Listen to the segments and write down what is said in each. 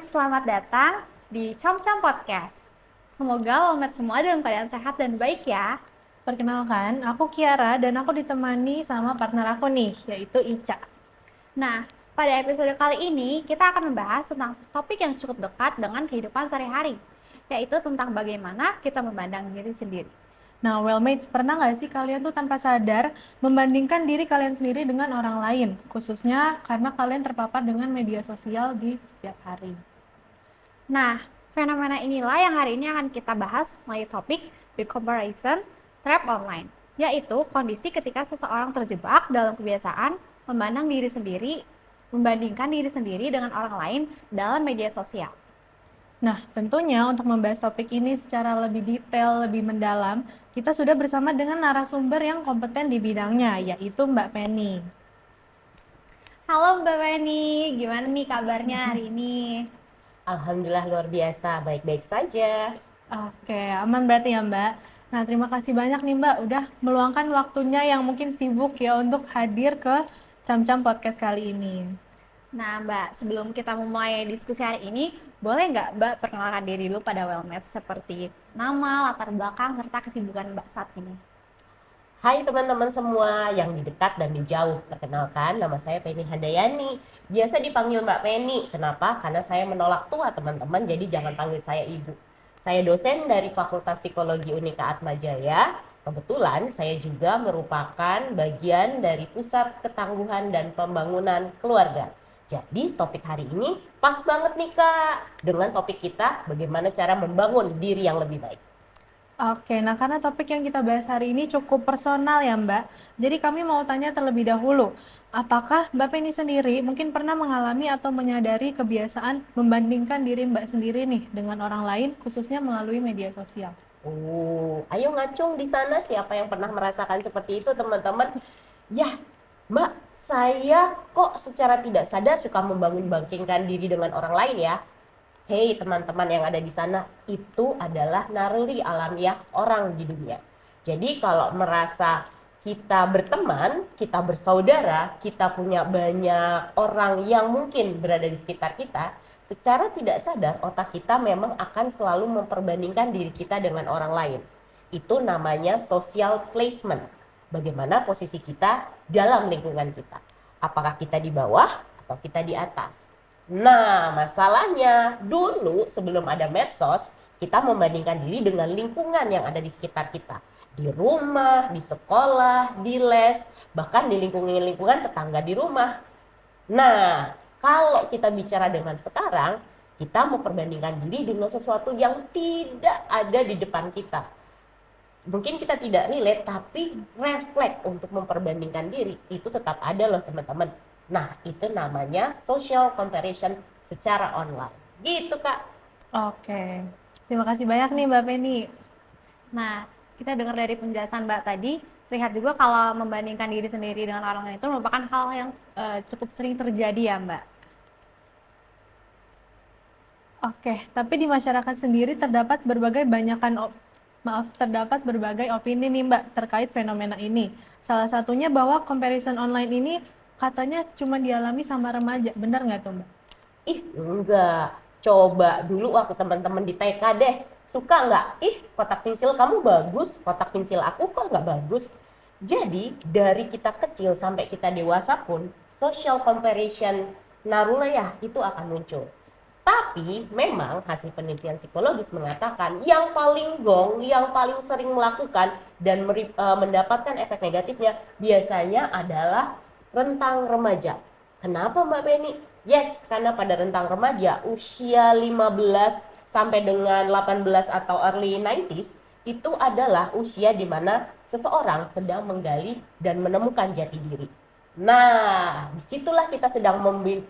selamat datang di Com Podcast. Semoga Walmet semua dalam keadaan sehat dan baik ya. Perkenalkan, aku Kiara dan aku ditemani sama partner aku nih, yaitu Ica. Nah, pada episode kali ini kita akan membahas tentang topik yang cukup dekat dengan kehidupan sehari-hari, yaitu tentang bagaimana kita memandang diri sendiri. Nah, Wellmates, pernah nggak sih kalian tuh tanpa sadar membandingkan diri kalian sendiri dengan orang lain? Khususnya karena kalian terpapar dengan media sosial di setiap hari. Nah, fenomena inilah yang hari ini akan kita bahas melalui topik The Comparison Trap Online, yaitu kondisi ketika seseorang terjebak dalam kebiasaan membandingkan diri sendiri dengan orang lain dalam media sosial. Nah, tentunya untuk membahas topik ini secara lebih detail, lebih mendalam, kita sudah bersama dengan narasumber yang kompeten di bidangnya, yaitu Mbak Penny. Halo Mbak Penny, gimana nih kabarnya hari ini? Alhamdulillah luar biasa, baik-baik saja. Oke, aman berarti ya Mbak. Nah, terima kasih banyak nih Mbak udah meluangkan waktunya yang mungkin sibuk ya untuk hadir ke Cam-Cam Podcast kali ini. Nah Mbak, sebelum kita memulai diskusi hari ini, boleh nggak Mbak perkenalkan diri dulu pada Wellmed seperti nama, latar belakang, serta kesibukan Mbak saat ini? Hai teman-teman semua yang di dekat dan di jauh. Perkenalkan, nama saya Penny Handayani. Biasa dipanggil Mbak Penny. Kenapa? Karena saya menolak tua teman-teman, jadi jangan panggil saya ibu. Saya dosen dari Fakultas Psikologi Unika Atmajaya. Kebetulan saya juga merupakan bagian dari Pusat Ketangguhan dan Pembangunan Keluarga. Jadi topik hari ini pas banget nih Kak. Dengan topik kita, bagaimana cara membangun diri yang lebih baik. Oke, nah karena topik yang kita bahas hari ini cukup personal ya Mbak. Jadi kami mau tanya terlebih dahulu, apakah Mbak Penny sendiri mungkin pernah mengalami atau menyadari kebiasaan membandingkan diri Mbak sendiri nih dengan orang lain, khususnya melalui media sosial? Ayo ngacung di sana siapa yang pernah merasakan seperti itu teman-teman? Ya, Mbak, saya kok secara tidak sadar suka membanding-bandingkan diri dengan orang lain ya. Hei teman-teman yang ada di sana, itu adalah naluri alamiah orang di dunia. Jadi kalau merasa kita berteman, kita bersaudara, kita punya banyak orang yang mungkin berada di sekitar kita, secara tidak sadar otak kita memang akan selalu memperbandingkan diri kita dengan orang lain. Itu namanya social placement. Bagaimana posisi kita dalam lingkungan kita. Apakah kita di bawah atau kita di atas. Nah, masalahnya dulu sebelum ada medsos, kita membandingkan diri dengan lingkungan yang ada di sekitar kita. Di rumah, di sekolah, di les, bahkan di lingkungan tetangga di rumah. Nah, kalau kita bicara dengan sekarang, kita memperbandingkan diri dengan sesuatu yang tidak ada di depan kita. Mungkin kita tidak relate, tapi refleks untuk memperbandingkan diri itu tetap ada loh teman-teman. Nah, itu namanya social comparison secara online. Gitu, Kak. Oke, terima kasih banyak nih Mbak Penny. Nah, kita dengar dari penjelasan Mbak tadi, lihat juga kalau membandingkan diri sendiri dengan orang lain itu merupakan hal yang cukup sering terjadi ya Mbak. Oke, tapi di masyarakat sendiri terdapat berbagai opini nih Mbak terkait fenomena ini. Salah satunya bahwa comparison online ini katanya cuma dialami sama remaja, benar nggak tuh Mbak? Ih, enggak. Coba dulu waktu teman-teman di TK deh. Suka nggak? Ih, kotak pensil kamu bagus, kotak pensil aku kok nggak bagus. Jadi, dari kita kecil sampai kita dewasa pun, social comparison narulaya itu akan muncul. Tapi memang hasil penelitian psikologis mengatakan yang paling gong, yang paling sering melakukan dan mendapatkan efek negatifnya biasanya adalah rentang remaja. Kenapa Mbak Penny? Yes, karena pada rentang remaja usia 15 sampai dengan 18 atau early 90s itu adalah usia di mana seseorang sedang menggali dan menemukan jati diri. Nah, disitulah kita sedang membuat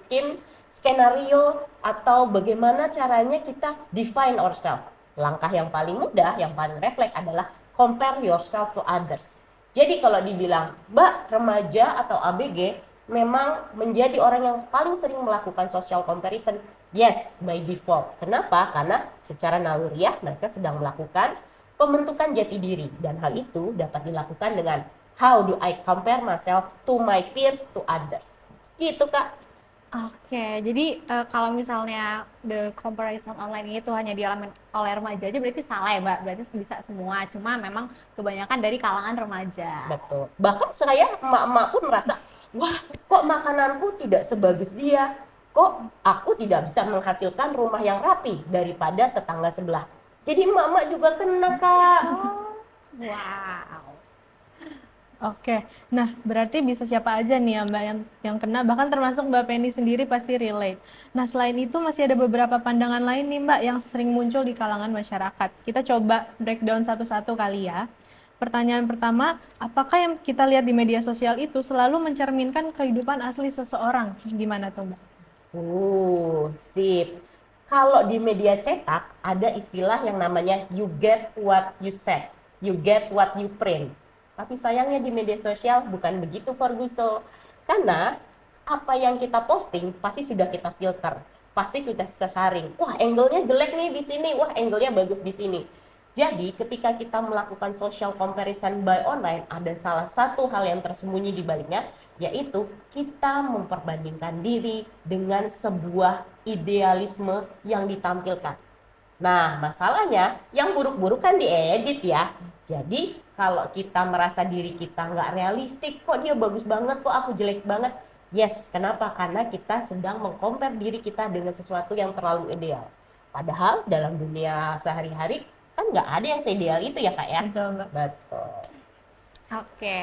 skenario atau bagaimana caranya kita define ourselves. Langkah yang paling mudah, yang paling refleks adalah compare yourself to others. Jadi kalau dibilang, Mbak, remaja atau ABG memang menjadi orang yang paling sering melakukan social comparison, yes, by default. Kenapa? Karena secara naluriah mereka sedang melakukan pembentukan jati diri. Dan hal itu dapat dilakukan dengan how do I compare myself to my peers to others. Gitu Kak. Oke, jadi kalau misalnya the comparison online itu hanya dialami oleh remaja aja berarti salah ya Mbak? Berarti bisa semua, cuma memang kebanyakan dari kalangan remaja. Betul. Bahkan saya emak-emak pun merasa, wah kok makananku tidak sebagus dia, kok aku tidak bisa menghasilkan rumah yang rapi daripada tetangga sebelah. Jadi emak-emak juga kena Kak. Wow. Oke, nah berarti bisa siapa aja nih ya Mbak yang kena, bahkan termasuk Mbak Penny sendiri pasti relate. Nah selain itu masih ada beberapa pandangan lain nih Mbak yang sering muncul di kalangan masyarakat. Kita coba breakdown satu-satu kali ya. Pertanyaan pertama, apakah yang kita lihat di media sosial itu selalu mencerminkan kehidupan asli seseorang? Gimana tuh Mbak? Sip. Kalau di media cetak ada istilah yang namanya you get what you said, you get what you print. Tapi sayangnya di media sosial bukan begitu Ferguson. Karena apa yang kita posting pasti sudah kita filter, pasti kita saring. Wah, angle-nya jelek nih di sini, wah angle-nya bagus di sini. Jadi ketika kita melakukan social comparison by online, ada salah satu hal yang tersembunyi di baliknya, yaitu kita memperbandingkan diri dengan sebuah idealisme yang ditampilkan. Nah, masalahnya yang buruk-buruk kan diedit ya. Jadi kalau kita merasa diri kita nggak realistik, kok dia bagus banget, kok aku jelek banget. Yes, kenapa? Karena kita sedang mengcompare diri kita dengan sesuatu yang terlalu ideal. Padahal dalam dunia sehari-hari kan nggak ada yang seideal itu ya Kak ya. Betul Mbak. Betul. Oke,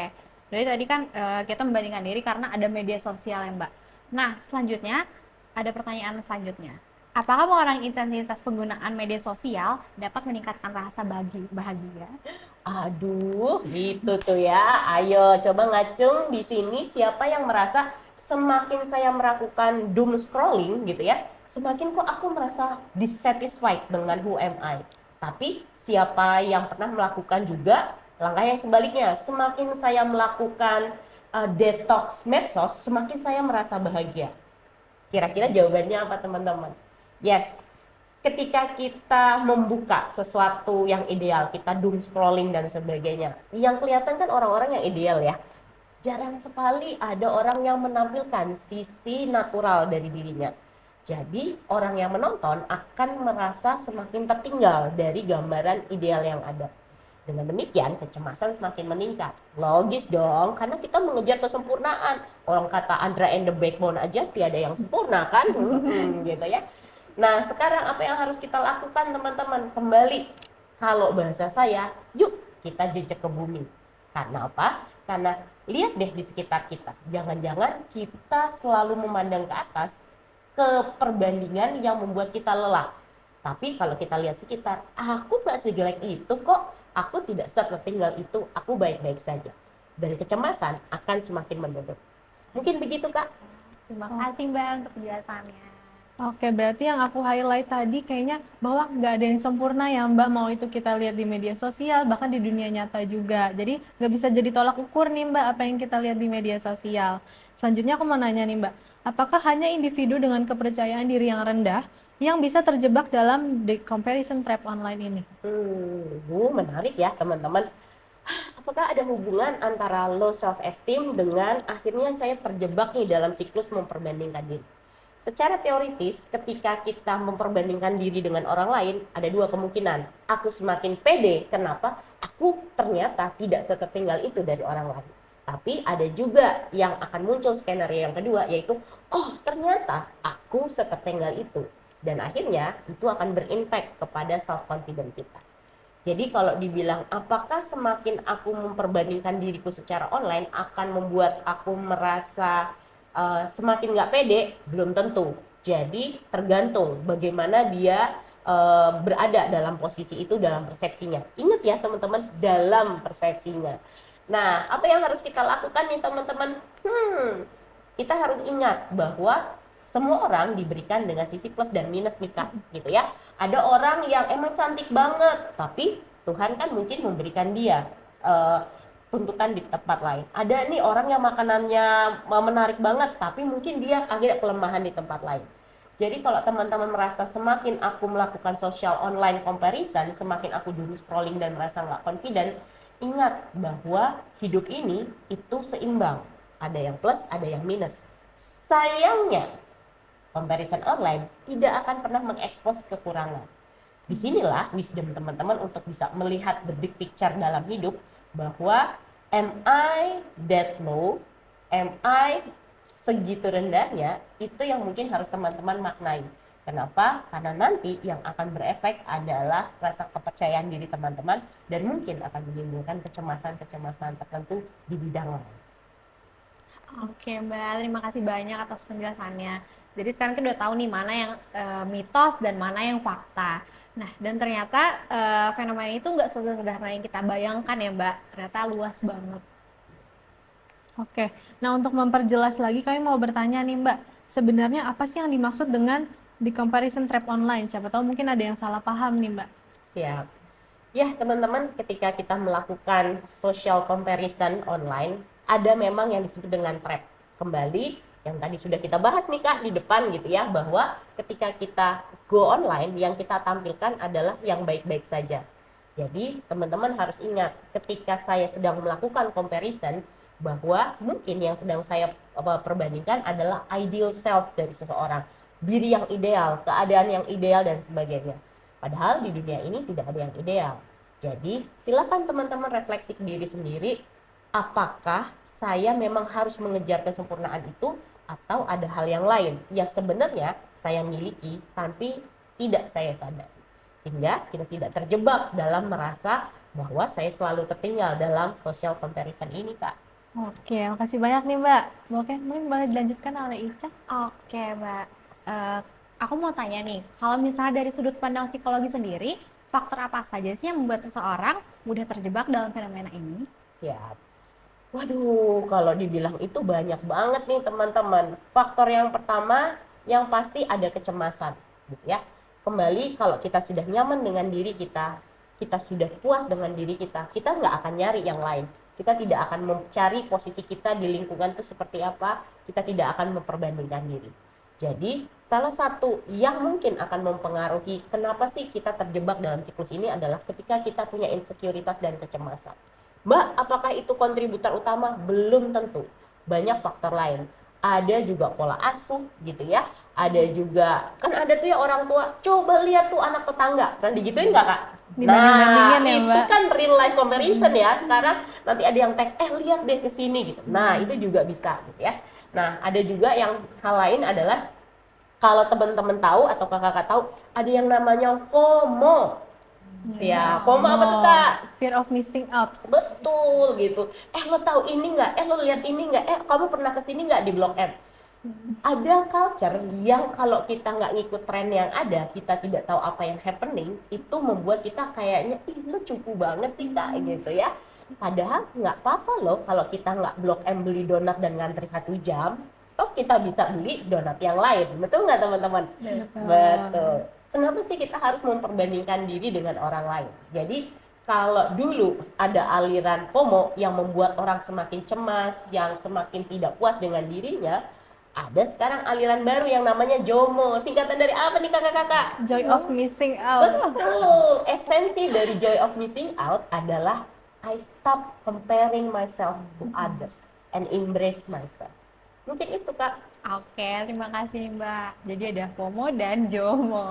jadi tadi kan kita membandingkan diri karena ada media sosial ya Mbak. Nah, selanjutnya ada pertanyaan selanjutnya. Apakah mengurangi intensitas penggunaan media sosial dapat meningkatkan rasa bahagia? Aduh, gitu tuh ya. Ayo coba ngacung di sini siapa yang merasa semakin saya melakukan doom scrolling gitu ya, semakin kok aku merasa dissatisfied dengan who am I. Tapi siapa yang pernah melakukan juga langkah yang sebaliknya, semakin saya melakukan detox medsos, semakin saya merasa bahagia. Kira-kira jawabannya apa teman-teman? Yes, ketika kita membuka sesuatu yang ideal, kita doom scrolling dan sebagainya, yang kelihatan kan orang-orang yang ideal ya. Jarang sekali ada orang yang menampilkan sisi natural dari dirinya. Jadi orang yang menonton akan merasa semakin tertinggal dari gambaran ideal yang ada. Dengan demikian, kecemasan semakin meningkat. Logis dong, karena kita mengejar kesempurnaan. Orang kata Andra and the Backbone aja tiada yang sempurna kan? Gitu ya. Nah, sekarang apa yang harus kita lakukan teman-teman? Kembali, kalau bahasa saya, yuk kita jejak ke bumi. Karena apa? Karena lihat deh di sekitar kita. Jangan-jangan kita selalu memandang ke atas, ke perbandingan yang membuat kita lelah. Tapi kalau kita lihat sekitar, aku gak sejelek itu kok, aku tidak setertinggal itu, aku baik-baik saja. Dan kecemasan akan semakin menurun. Mungkin begitu Kak. Terima kasih Mbak untuk penjelasannya. Oke, berarti yang aku highlight tadi kayaknya bahwa nggak ada yang sempurna ya Mbak, mau itu kita lihat di media sosial, bahkan di dunia nyata juga. Jadi nggak bisa jadi tolak ukur nih Mbak, apa yang kita lihat di media sosial. Selanjutnya aku mau nanya nih Mbak, apakah hanya individu dengan kepercayaan diri yang rendah yang bisa terjebak dalam the comparison trap online ini? Menarik ya teman-teman. Apakah ada hubungan antara low self esteem dengan akhirnya saya terjebak nih dalam siklus memperbandingkan diri? Secara teoritis, ketika kita memperbandingkan diri dengan orang lain, ada dua kemungkinan. Aku semakin pede, kenapa? Aku ternyata tidak setertinggal itu dari orang lain. Tapi ada juga yang akan muncul skenario yang kedua, yaitu, oh ternyata aku setertinggal itu. Dan akhirnya itu akan berimpact kepada self-confidence kita. Jadi kalau dibilang apakah semakin aku memperbandingkan diriku secara online akan membuat aku merasa semakin nggak pede, belum tentu. Jadi tergantung bagaimana dia berada dalam posisi itu dalam persepsinya. Ingat ya teman-teman, dalam persepsinya. Nah, apa yang harus kita lakukan nih teman-teman? Kita harus ingat bahwa semua orang diberikan dengan sisi plus dan minus nih Kak, gitu ya. Ada orang yang emang cantik banget, tapi Tuhan kan mungkin memberikan dia tuntutan di tempat lain. Ada nih orang yang makanannya menarik banget, tapi mungkin dia agak kelemahan di tempat lain. Jadi kalau teman-teman merasa semakin aku melakukan social online comparison, semakin aku dulu scrolling dan merasa nggak confident, ingat bahwa hidup ini itu seimbang. Ada yang plus, ada yang minus. Sayangnya, comparison online tidak akan pernah mengekspos kekurangan. Disinilah wisdom teman-teman untuk bisa melihat the big picture dalam hidup, bahwa am I that low, am I segitu rendahnya, itu yang mungkin harus teman-teman maknai. Kenapa? Karena nanti yang akan berefek adalah rasa kepercayaan diri teman-teman dan mungkin akan menimbulkan kecemasan-kecemasan tertentu di bidang lain. Oke Mbak, terima kasih banyak atas penjelasannya. Jadi sekarang kita udah tahu nih mana yang mitos dan mana yang fakta. Nah, dan ternyata fenomena itu nggak sesederhana yang kita bayangkan ya Mbak. Ternyata luas banget. Oke, nah untuk memperjelas lagi kami mau bertanya nih Mbak, sebenarnya apa sih yang dimaksud dengan di comparison trap online? Siapa tahu mungkin ada yang salah paham nih Mbak. Siap. Ya teman-teman, ketika kita melakukan social comparison online, ada memang yang disebut dengan trap. Kembali yang tadi sudah kita bahas nih Kak di depan gitu ya, bahwa ketika kita go online, yang kita tampilkan adalah yang baik-baik saja. Jadi teman-teman harus ingat, ketika saya sedang melakukan comparison, bahwa mungkin yang sedang saya perbandingkan adalah ideal self dari seseorang, diri yang ideal, keadaan yang ideal dan sebagainya. Padahal di dunia ini tidak ada yang ideal. Jadi silakan teman-teman refleksi ke diri sendiri, apakah saya memang harus mengejar kesempurnaan itu atau ada hal yang lain yang sebenarnya saya miliki tapi tidak saya sadari. Sehingga kita tidak terjebak dalam merasa bahwa saya selalu tertinggal dalam social comparison ini Kak. Oke, makasih banyak nih Mbak. Oke, mungkin boleh dilanjutkan oleh Ica. Oke Mbak, Eh, aku mau tanya nih, kalau misalnya dari sudut pandang psikologi sendiri, faktor apa saja sih yang membuat seseorang mudah terjebak dalam fenomena ini? Siap. Waduh, kalau dibilang itu banyak banget nih teman-teman. Faktor yang pertama yang pasti ada kecemasan, gitu ya. Kembali kalau kita sudah nyaman dengan diri kita sudah puas dengan diri kita nggak akan nyari yang lain. Kita tidak akan mencari posisi kita di lingkungan itu seperti apa, kita tidak akan memperbandingkan diri. Jadi, salah satu yang mungkin akan mempengaruhi kenapa sih kita terjebak dalam siklus ini adalah ketika kita punya insekuritas dan kecemasan. Mbak, apakah itu kontributor utama? Belum tentu. Banyak faktor lain. Ada juga pola asuh gitu ya. Ada juga, kan ada tuh ya orang tua, coba lihat tuh anak tetangga. Pernah digituin nggak Kak? Dibanding-bandingin ya, itu Mbak. kan real life comparison ya. Sekarang nanti ada yang tag, lihat deh ke sini gitu. Nah, itu juga bisa gitu ya. Nah, ada juga yang hal lain adalah kalau teman-teman tahu atau kakak tahu, ada yang namanya FOMO. Siap. FOMO apa tuh Kak? Fear of missing out. Betul gitu. Lo tahu ini nggak? Lo lihat ini nggak? Kamu pernah kesini nggak di Blok M? Ada culture yang kalau kita nggak ngikut tren yang ada, kita tidak tahu apa yang happening, itu membuat kita kayaknya, lo cupu banget sih Kak gitu ya. Padahal nggak apa-apa loh kalau kita nggak Blok M beli donat dan ngantri 1 jam, toh kita bisa beli donat yang lain. Betul nggak teman-teman? Betul. Kenapa sih kita harus memperbandingkan diri dengan orang lain? Jadi kalau dulu ada aliran FOMO yang membuat orang semakin cemas, yang semakin tidak puas dengan dirinya, ada sekarang aliran baru yang namanya JOMO. Singkatan dari apa nih kakak-kakak? Joy of missing out. Betul. Esensi dari joy of missing out adalah I stop comparing myself to others and embrace myself. Mungkin itu Kak. Oke, terima kasih Mbak. Jadi ada FOMO dan JOMO.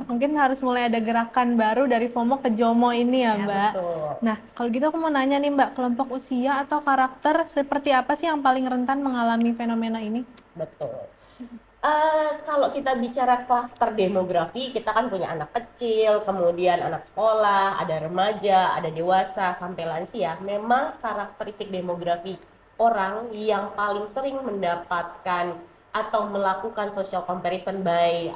Mungkin harus mulai ada gerakan baru dari FOMO ke JOMO ini ya, Ya, Mbak. Betul. Nah, kalau gitu aku mau nanya nih, Mbak, kelompok usia atau karakter seperti apa sih yang paling rentan mengalami fenomena ini? Betul. Kalau kita bicara klaster demografi, kita kan punya anak kecil, kemudian anak sekolah, ada remaja, ada dewasa, sampai lansia. Memang karakteristik demografi orang yang paling sering mendapatkan atau melakukan social comparison by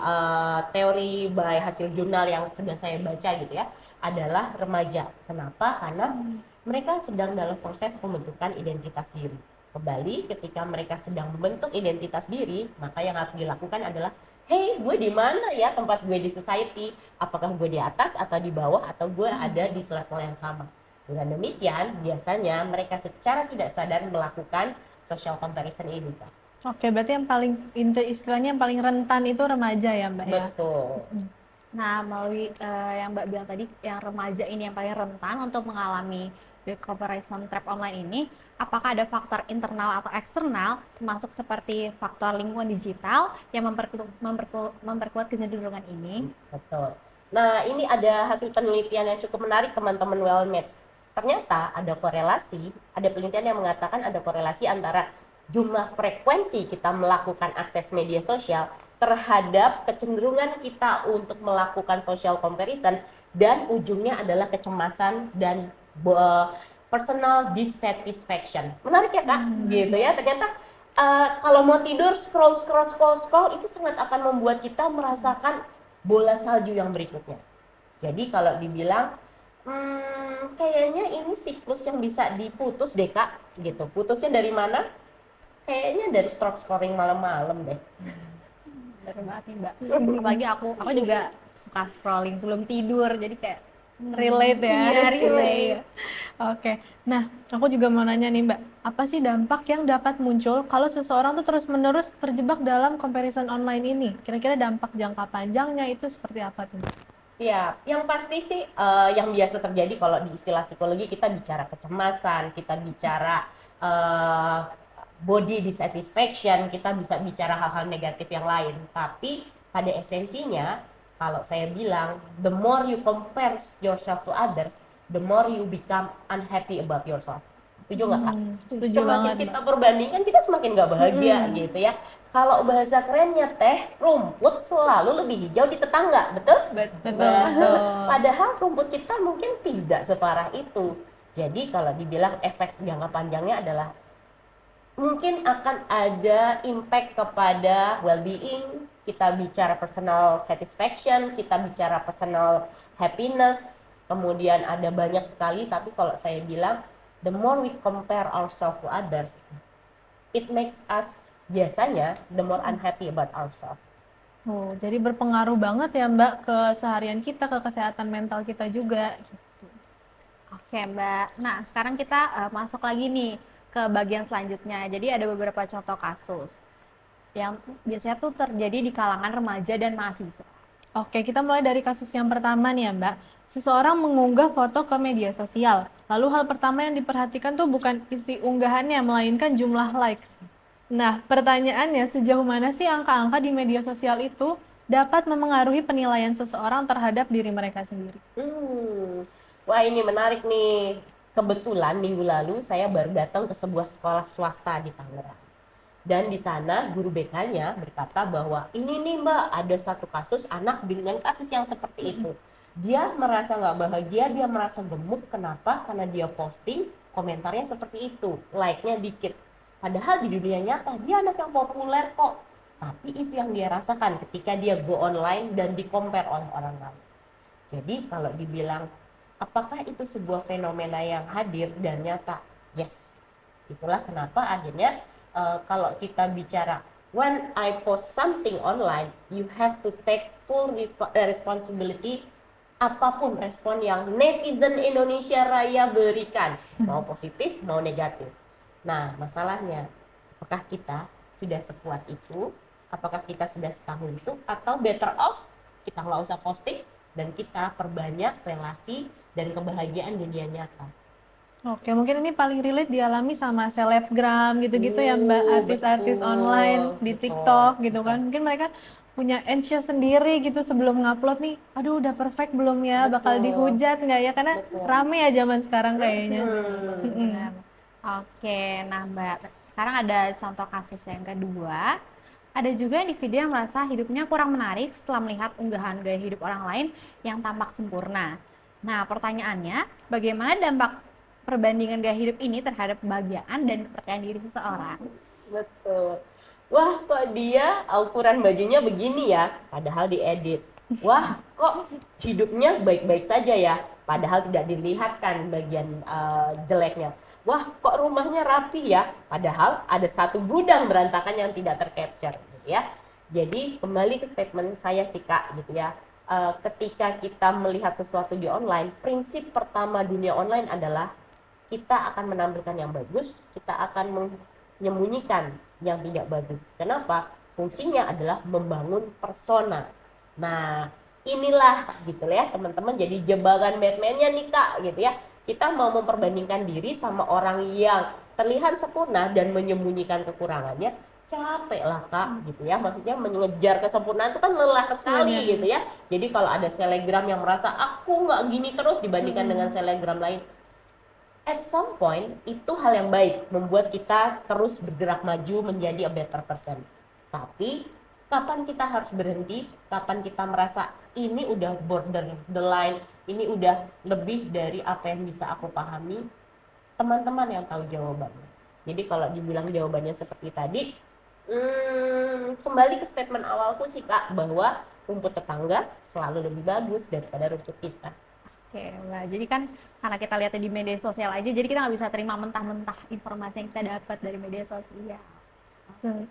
teori, by hasil jurnal yang sudah saya baca gitu ya, adalah remaja. Kenapa? Karena mereka sedang dalam proses pembentukan identitas diri. Kembali ketika mereka sedang membentuk identitas diri, maka yang harus dilakukan adalah, hey, gue di mana ya tempat gue di society? Apakah gue di atas atau di bawah atau gue ada di level yang sama? Dengan demikian, biasanya mereka secara tidak sadar melakukan social comparison ini, Kak. Oke, berarti yang paling istilahnya yang paling rentan itu remaja ya, Mbak ya? Betul. Nah, melalui yang Mbak bilang tadi, yang remaja ini yang paling rentan untuk mengalami the comparison trap online ini, apakah ada faktor internal atau eksternal, termasuk seperti faktor lingkungan digital yang memperkuat kecenderungan ini? Betul. Nah, ini ada hasil penelitian yang cukup menarik teman-teman Wellmates. Ternyata ada korelasi, ada penelitian yang mengatakan ada korelasi antara jumlah frekuensi kita melakukan akses media sosial terhadap kecenderungan kita untuk melakukan social comparison dan ujungnya adalah kecemasan dan personal dissatisfaction. Menarik ya Kak? Gitu ya. Ternyata kalau mau tidur scroll itu sangat akan membuat kita merasakan bola salju yang berikutnya. Jadi kalau dibilang kayaknya ini siklus yang bisa diputus deh Kak, gitu. Putusnya dari mana? Kayaknya dari scoring malam-malam deh. Betul banget nih Mbak. Apalagi aku juga suka scrolling sebelum tidur, jadi kayak Relate ya. iya, relate. Iya. Oke. Nah, aku juga mau nanya nih, Mbak. Apa sih dampak yang dapat muncul kalau seseorang tuh terus-menerus terjebak dalam comparison online ini? Kira-kira dampak jangka panjangnya itu seperti apa tuh, Mbak? Ya, yang pasti sih yang biasa terjadi kalau di istilah psikologi kita bicara kecemasan, kita bicara eh, body dissatisfaction, kita bisa bicara hal-hal negatif yang lain. Tapi pada esensinya, kalau saya bilang, the more you compare yourself to others, the more you become unhappy about yourself. Setuju nggak Kak? Setuju Semakin banget, kita Mbak. perbandingkan, kita semakin nggak bahagia gitu ya. Kalau bahasa kerennya teh, rumput selalu lebih hijau di tetangga, betul? Betul. Betul. Padahal rumput kita mungkin tidak separah itu. Jadi kalau dibilang efek jangka panjangnya adalah mungkin akan ada impact kepada well-being, kita bicara personal satisfaction, kita bicara personal happiness, kemudian ada banyak sekali, tapi kalau saya bilang, the more we compare ourselves to others, it makes us biasanya the more unhappy about ourselves. Oh, jadi berpengaruh banget ya, Mbak, ke seharian kita, ke kesehatan mental kita juga. Oke Mbak, nah sekarang kita masuk lagi nih ke bagian selanjutnya. Jadi ada beberapa contoh kasus yang biasanya tuh terjadi di kalangan remaja dan mahasiswa. Oke, kita mulai dari kasus yang pertama nih ya, Mbak. Seseorang mengunggah foto ke media sosial. Lalu hal pertama yang diperhatikan tuh bukan isi unggahannya, melainkan jumlah likes. Nah, pertanyaannya sejauh mana sih angka-angka di media sosial itu dapat memengaruhi penilaian seseorang terhadap diri mereka sendiri? Wah ini menarik nih. Kebetulan minggu lalu saya baru datang ke sebuah sekolah swasta di Tangerang. Dan di sana guru BK-nya berkata bahwa ini nih Mbak, ada satu kasus anak dengan kasus yang seperti itu. Dia merasa nggak bahagia, dia merasa gemuk. Kenapa? Karena dia posting komentarnya seperti itu, like-nya dikit. Padahal di dunia nyata dia anak yang populer kok. Tapi itu yang dia rasakan ketika dia go online dan di-compare oleh orang lain. Jadi kalau dibilang apakah itu sebuah fenomena yang hadir dan nyata? Yes. Itulah kenapa akhirnya kalau kita bicara when I post something online, you have to take full responsibility apapun respon yang netizen Indonesia Raya berikan, mau positif, mau negatif. Nah, masalahnya apakah kita sudah sekuat itu? Apakah kita sudah setangguh itu? Atau better off kita nggak usah posting dan kita perbanyak relasi dan kebahagiaan dunia nyata. Oke, mungkin ini paling relate dialami sama selebgram gitu-gitu ya, Mbak, artis-artis Betul, online di betul, TikTok gitu betul. kan. Mungkin mereka punya anxious sendiri gitu sebelum ngupload nih, aduh udah perfect belum ya, bakal Betul. dihujat nggak ya, karena Betul. rame ya zaman sekarang kayaknya. Benar. Oke, nah Mbak, sekarang ada contoh kasus yang kedua. Ada juga individu yang merasa hidupnya kurang menarik setelah melihat unggahan gaya hidup orang lain yang tampak sempurna. Nah, pertanyaannya, bagaimana dampak perbandingan gaya hidup ini terhadap kebahagiaan dan kepercayaan diri seseorang? Betul. Wah, kok dia ukuran bajunya begini ya, padahal diedit. Wah, kok hidupnya baik-baik saja ya, padahal tidak dilihatkan bagian jeleknya. Wah, kok rumahnya rapi ya, padahal ada satu gudang berantakan yang tidak tercapture, gitu ya. Jadi kembali ke statement saya sih Kak, gitu ya. Ketika kita melihat sesuatu di online, prinsip pertama dunia online adalah kita akan menampilkan yang bagus, kita akan menyembunyikan yang tidak bagus. Kenapa? Fungsinya adalah membangun persona. Nah, inilah gitu ya teman-teman, jadi jebakan Batman-nya nih Kak gitu ya. Kita mau memperbandingkan diri sama orang yang terlihat sempurna dan menyembunyikan kekurangannya, capek lah Kak gitu ya. Maksudnya mengejar kesempurnaan itu kan lelah sekali Benar. gitu ya. Jadi kalau ada selegram yang merasa aku nggak gini terus dibandingkan dengan selegram lain, at some point itu hal yang baik, membuat kita terus bergerak maju menjadi a better person. Tapi kapan kita harus berhenti, kapan kita merasa ini udah border the line, ini udah lebih dari apa yang bisa aku pahami, teman-teman yang tahu jawabannya. Jadi kalau dibilang jawabannya seperti tadi, kembali ke statement awalku sih Kak, bahwa rumput tetangga selalu lebih bagus daripada rumput kita. Oke, Mbak. Jadi kan karena kita lihat di media sosial aja, jadi kita nggak bisa terima mentah-mentah informasi yang kita dapat dari media sosial.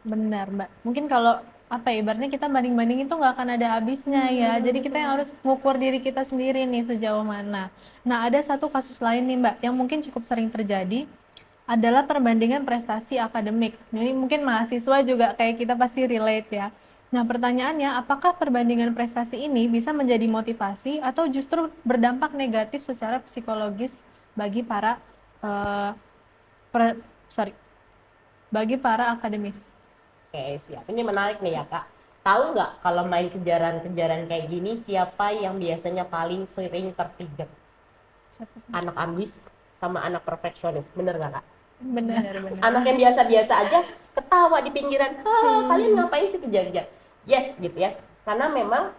Benar, Mbak. Mungkin kalau apa ya, ibaratnya kita banding-bandingin tuh nggak akan ada habisnya ya. Jadi kita yang harus mengukur diri kita sendiri nih sejauh mana. Nah, ada satu kasus lain nih, Mbak, yang mungkin cukup sering terjadi adalah perbandingan prestasi akademik. Jadi mungkin mahasiswa juga kayak kita pasti relate ya. Nah, pertanyaannya, apakah perbandingan prestasi ini bisa menjadi motivasi atau justru berdampak negatif secara psikologis bagi para eh, pre- sorry, bagi para akademis? Oke, siap. Ini menarik nih ya, Kak. Tahu nggak kalau main kejaran-kejaran kayak gini, siapa yang biasanya paling sering tertrigger? Anak ambis sama anak perfeksionis. Bener nggak, Kak? Benar. Benar-benar. Anak yang biasa-biasa aja ketawa di pinggiran. Kalian ngapain sih kejar-kejar? Yes, gitu ya. Karena memang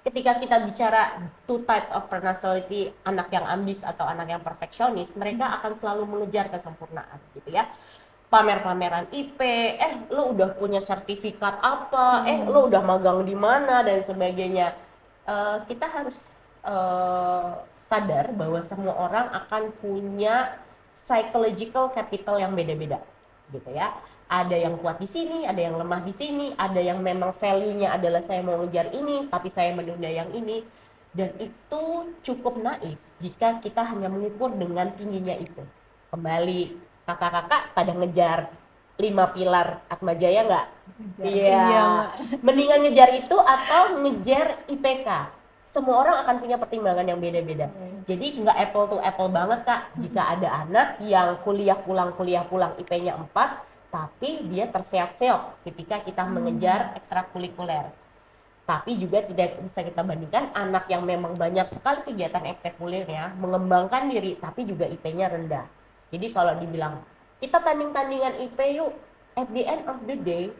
ketika kita bicara two types of personality, anak yang ambis atau anak yang perfeksionis, mereka akan selalu mengejar kesempurnaan, gitu ya. Pamer-pameran IP, lo udah punya sertifikat apa, lo udah magang di mana dan sebagainya. Kita harus sadar bahwa semua orang akan punya psychological capital yang beda-beda, gitu ya. Ada yang kuat di sini, ada yang lemah di sini, ada yang memang value-nya adalah saya mau ngejar ini, tapi saya menunda yang ini. Dan itu cukup naif jika kita hanya mengukur dengan tingginya itu. Kembali, kakak-kakak pada ngejar 5 pilar Atma Jaya nggak? Iya. Iya, Mendingan ngejar itu atau ngejar IPK. Semua orang akan punya pertimbangan yang beda-beda. Jadi nggak apple to apple banget Kak. Jika ada anak yang kuliah pulang IP-nya 4, tapi dia terseok-seok ketika kita mengejar ekstrakurikuler. Tapi juga tidak bisa kita bandingkan anak yang memang banyak sekali kegiatan ekstrakurikulernya, mengembangkan diri, tapi juga IP-nya rendah. Jadi kalau dibilang, kita tanding-tandingan IP yuk, at the end of the day,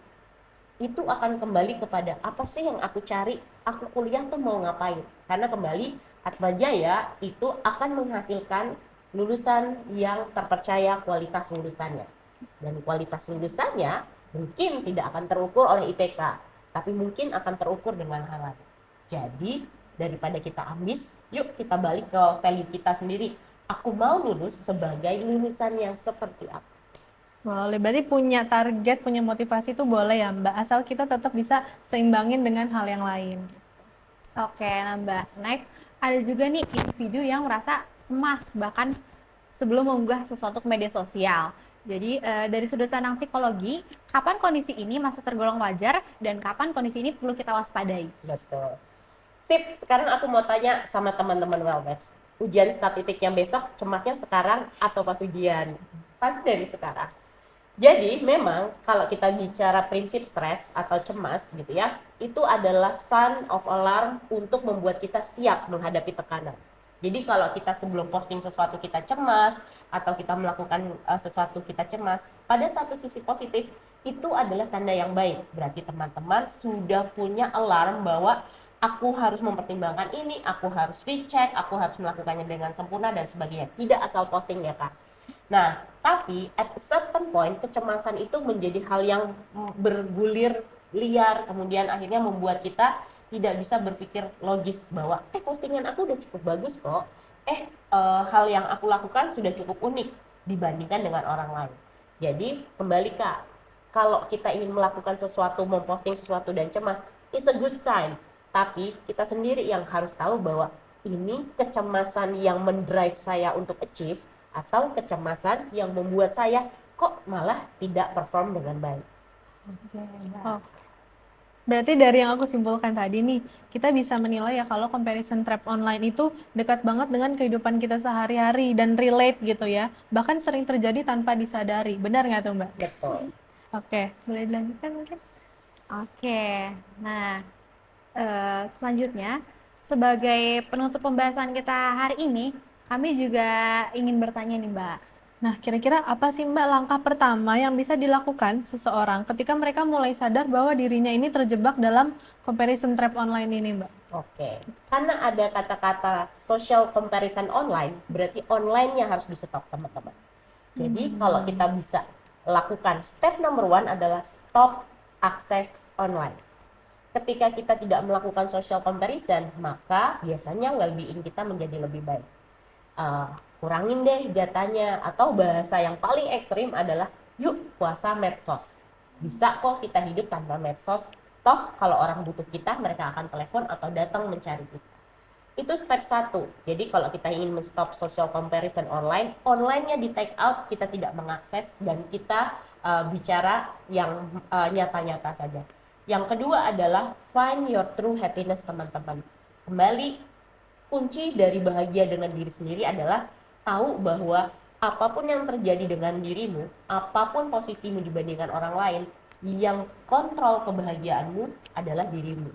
itu akan kembali kepada apa sih yang aku cari, aku kuliah tuh mau ngapain. Karena kembali, Atma Jaya itu akan menghasilkan lulusan yang terpercaya kualitas lulusannya. Dan kualitas lulusannya mungkin tidak akan terukur oleh IPK, tapi mungkin akan terukur dengan hal lain. Jadi, daripada kita ambis, yuk kita balik ke value kita sendiri. Aku mau lulus sebagai lulusan yang seperti apa. boleh. Berarti punya target, punya motivasi itu boleh ya, Mbak, asal kita tetap bisa seimbangin dengan hal yang lain. Oke, nah Mbak, next ada juga nih individu yang merasa cemas bahkan sebelum mengunggah sesuatu ke media sosial. Jadi dari sudut pandang psikologi, kapan kondisi ini masih tergolong wajar dan kapan kondisi ini perlu kita waspadai? Betul. Sip, sekarang aku mau tanya sama teman-teman Wellmax. Ujian statistiknya besok, cemasnya sekarang atau pas ujian? Pasti dari sekarang. Jadi memang kalau kita bicara prinsip stres atau cemas gitu ya, itu adalah sign of alarm untuk membuat kita siap menghadapi tekanan. Jadi kalau kita sebelum posting sesuatu kita cemas atau kita melakukan sesuatu kita cemas, pada satu sisi positif itu adalah tanda yang baik. Berarti teman-teman sudah punya alarm bahwa aku harus mempertimbangkan ini, aku harus recheck, aku harus melakukannya dengan sempurna dan sebagainya. Tidak asal posting ya Kak. Nah, tapi at a certain point kecemasan itu menjadi hal yang bergulir liar, kemudian akhirnya membuat kita tidak bisa berpikir logis bahwa postingan aku udah cukup bagus kok. Hal yang aku lakukan sudah cukup unik dibandingkan dengan orang lain. Jadi kembali Kak, kalau kita ingin melakukan sesuatu, memposting sesuatu dan cemas, it's a good sign. Tapi kita sendiri yang harus tahu bahwa ini kecemasan yang mendrive saya untuk achieve atau kecemasan yang membuat saya kok malah tidak perform dengan baik. Oke, Oh. Berarti dari yang aku simpulkan tadi nih, kita bisa menilai ya kalau comparison trap online itu dekat banget dengan kehidupan kita sehari-hari dan relate gitu ya. Bahkan sering terjadi tanpa disadari. Benar nggak tuh, Mbak? Betul. Oke, boleh dilanjutkan mungkin? Oke, nah selanjutnya sebagai penutup pembahasan kita hari ini, kami juga ingin bertanya nih Mbak. Nah, kira-kira apa sih Mbak langkah pertama yang bisa dilakukan seseorang ketika mereka mulai sadar bahwa dirinya ini terjebak dalam comparison trap online ini, Mbak? Oke, karena ada kata-kata social comparison online, berarti online-nya harus di-stop, teman-teman. Jadi kalau kita bisa lakukan step number one adalah stop akses online. Ketika kita tidak melakukan social comparison, maka biasanya well-being kita menjadi lebih baik. Kurangin deh jatanya, atau bahasa yang paling ekstrim adalah yuk puasa medsos. Bisa kok kita hidup tanpa medsos, toh kalau orang butuh kita mereka akan telepon atau datang mencari kita. Itu step 1. Jadi kalau kita ingin men-stop social comparison online, online-nya di take out, kita tidak mengakses dan kita bicara yang nyata-nyata saja. Yang kedua adalah find your true happiness, teman-teman. Kembali, kunci dari bahagia dengan diri sendiri adalah tahu bahwa apapun yang terjadi dengan dirimu, apapun posisimu dibandingkan orang lain, yang kontrol kebahagiaanmu adalah dirimu,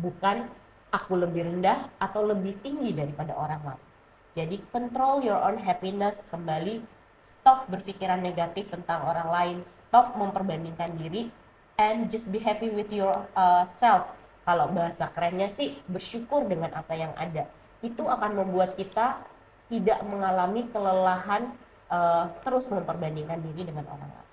bukan aku lebih rendah atau lebih tinggi daripada orang lain. Jadi control your own happiness. Kembali, stop berpikiran negatif tentang orang lain, stop memperbandingkan diri, and just be happy with yourself. Kalau bahasa kerennya sih bersyukur dengan apa yang ada. Itu akan membuat kita tidak mengalami kelelahan terus memperbandingkan diri dengan orang lain.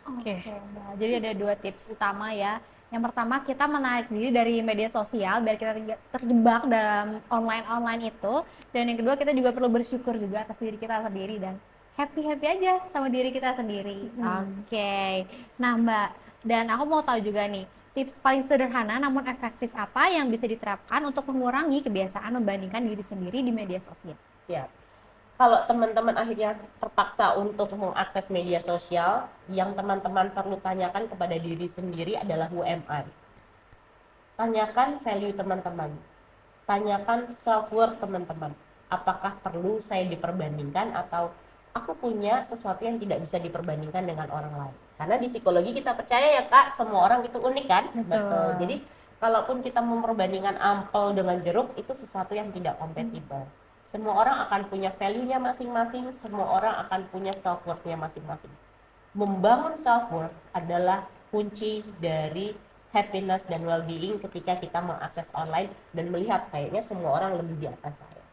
Oke. Mbak. Jadi ada 2 tips utama ya. Yang pertama, kita menarik diri dari media sosial biar kita tidak terjebak dalam online itu. Dan yang kedua, kita juga perlu bersyukur juga atas diri kita sendiri dan happy aja sama diri kita sendiri. Oke. Nah Mbak, dan aku mau tahu juga nih, tips paling sederhana namun efektif apa yang bisa diterapkan untuk mengurangi kebiasaan membandingkan diri sendiri di media sosial? Ya, kalau teman-teman akhirnya terpaksa untuk mengakses media sosial, yang teman-teman perlu tanyakan kepada diri sendiri adalah who am I? Tanyakan value teman-teman, tanyakan self-worth teman-teman. Apakah perlu saya diperbandingkan atau aku punya sesuatu yang tidak bisa diperbandingkan dengan orang lain? Karena di psikologi kita percaya ya Kak, semua orang itu unik kan? Betul. Jadi kalaupun kita memperbandingkan apel dengan jeruk, itu sesuatu yang tidak kompatibel. Semua orang akan punya value-nya masing-masing, semua orang akan punya self-worth-nya masing-masing. Membangun self-worth adalah kunci dari happiness dan well-being ketika kita mengakses online dan melihat kayaknya semua orang lebih di atas saya.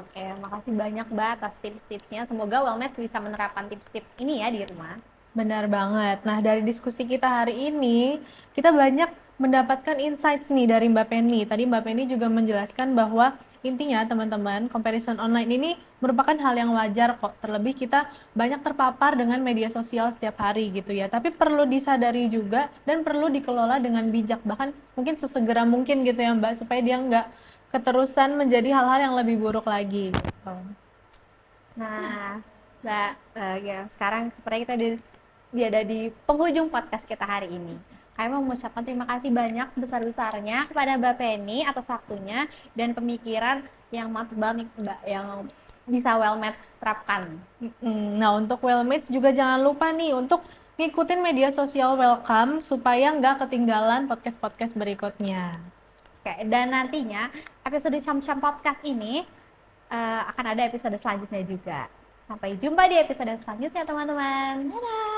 Oke, makasih banyak Mbak atas tips-tipsnya. Semoga Wellmates bisa menerapkan tips-tips ini ya di rumah. Benar banget. Nah, dari diskusi kita hari ini, kita banyak mendapatkan insights nih dari Mbak Penny. Tadi Mbak Penny juga menjelaskan bahwa intinya teman-teman, comparison online ini merupakan hal yang wajar kok. Terlebih kita banyak terpapar dengan media sosial setiap hari gitu ya. Tapi perlu disadari juga dan perlu dikelola dengan bijak. Bahkan mungkin sesegera mungkin gitu ya Mbak, supaya dia nggak keterusan menjadi hal-hal yang lebih buruk lagi gitu. Nah, Mbak, ya sekarang sepertinya kita ada di penghujung podcast kita hari ini. Kami mau mengucapkan terima kasih banyak sebesar-besarnya kepada Mbak Penny atas waktunya dan pemikiran yang mantap banget Mbak, yang bisa Wellmates terapkan. Nah, untuk Wellmates juga jangan lupa nih untuk ngikutin media sosial Welcome supaya nggak ketinggalan podcast-podcast berikutnya. Oke, dan nantinya episode Cam-Cam Podcast ini akan ada episode selanjutnya juga. Sampai jumpa di episode selanjutnya, teman-teman. Dadah!